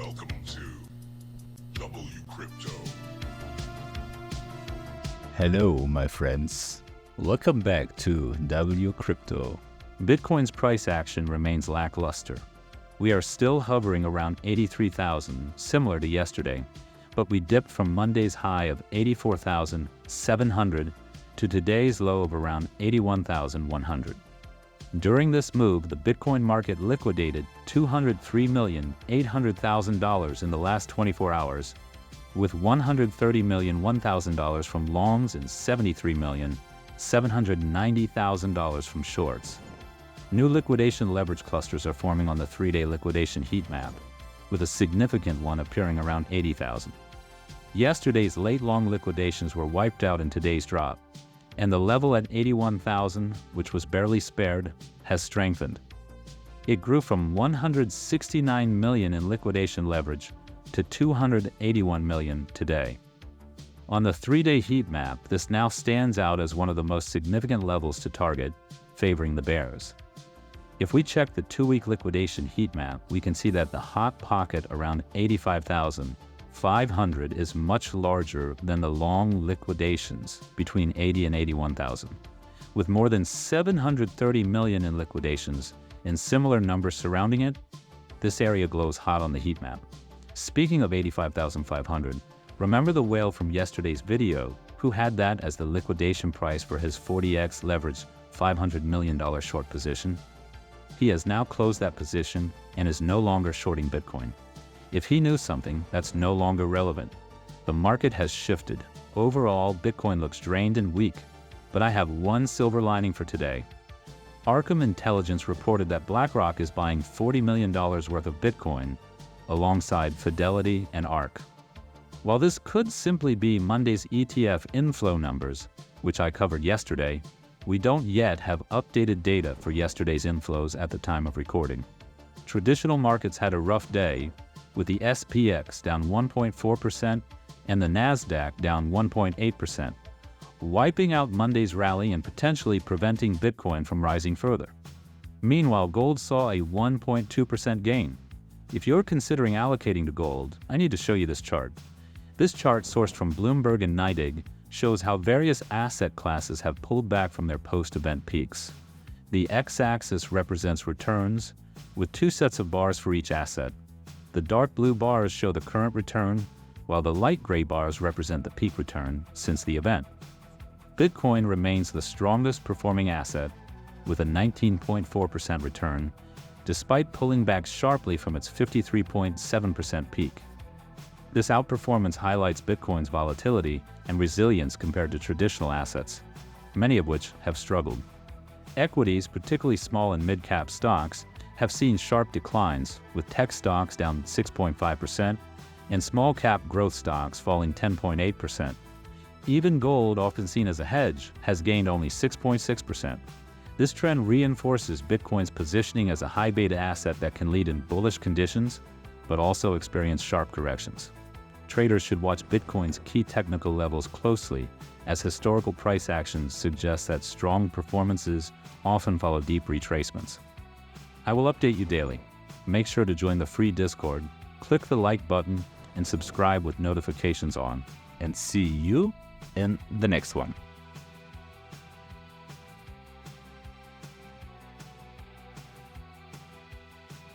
Welcome to WCrypto. Hello, my friends. Welcome back to WCrypto. Bitcoin's price action remains lackluster. We are still hovering around 83,000, similar to yesterday, but we dipped from Monday's high of 84,700 to today's low of around 81,100. During this move, the Bitcoin market liquidated $203,800,000 in the last 24 hours, with $130,001,000 from longs and $73,790,000 from shorts. New liquidation leverage clusters are forming on the 3-day liquidation heat map, with a significant one appearing around 80,000. Yesterday's late long liquidations were wiped out in today's drop, and the level at 81,000, which was barely spared, has strengthened. It grew from 169 million in liquidation leverage to 281 million today. On the 3-day heat map, this now stands out as one of the most significant levels to target, favoring the bears. If we check the 2-week liquidation heat map, we can see that the hot pocket around 85,500 is much larger than the long liquidations between 80 and 81,000. With more than 730 million in liquidations and similar numbers surrounding it, this area glows hot on the heat map. Speaking of 85,500, remember the whale from yesterday's video who had that as the liquidation price for his 40x leveraged $500 million short position? He has now closed that position and is no longer shorting Bitcoin. If he knew something, that's no longer relevant. The market has shifted. Overall, Bitcoin looks drained and weak, but I have one silver lining for today. Arkham Intelligence reported that BlackRock is buying $40 million worth of Bitcoin alongside Fidelity and ARK. While this could simply be Monday's ETF inflow numbers, which I covered yesterday, we don't yet have updated data for yesterday's inflows at the time of recording. Traditional markets had a rough day, with the SPX down 1.4% and the Nasdaq down 1.8%, wiping out Monday's rally and potentially preventing Bitcoin from rising further. Meanwhile, gold saw a 1.2% gain. If you're considering allocating to gold, I need to show you this chart. This chart, sourced from Bloomberg and NYDIG, shows how various asset classes have pulled back from their post-event peaks. The x-axis represents returns, with 2 sets of bars for each asset. The dark blue bars show the current return, while the light gray bars represent the peak return since the event. Bitcoin remains the strongest performing asset, with a 19.4% return, despite pulling back sharply from its 53.7% peak. This outperformance highlights Bitcoin's volatility and resilience compared to traditional assets, many of which have struggled. Equities, particularly small and mid-cap stocks, have seen sharp declines, with tech stocks down 6.5% and small-cap growth stocks falling 10.8%. Even gold, often seen as a hedge, has gained only 6.6%. This trend reinforces Bitcoin's positioning as a high-beta asset that can lead in bullish conditions, but also experience sharp corrections. Traders should watch Bitcoin's key technical levels closely, as historical price actions suggest that strong performances often follow deep retracements. I will update you daily. Make sure to join the free Discord, click the like button, and subscribe with notifications on. And see you in the next one.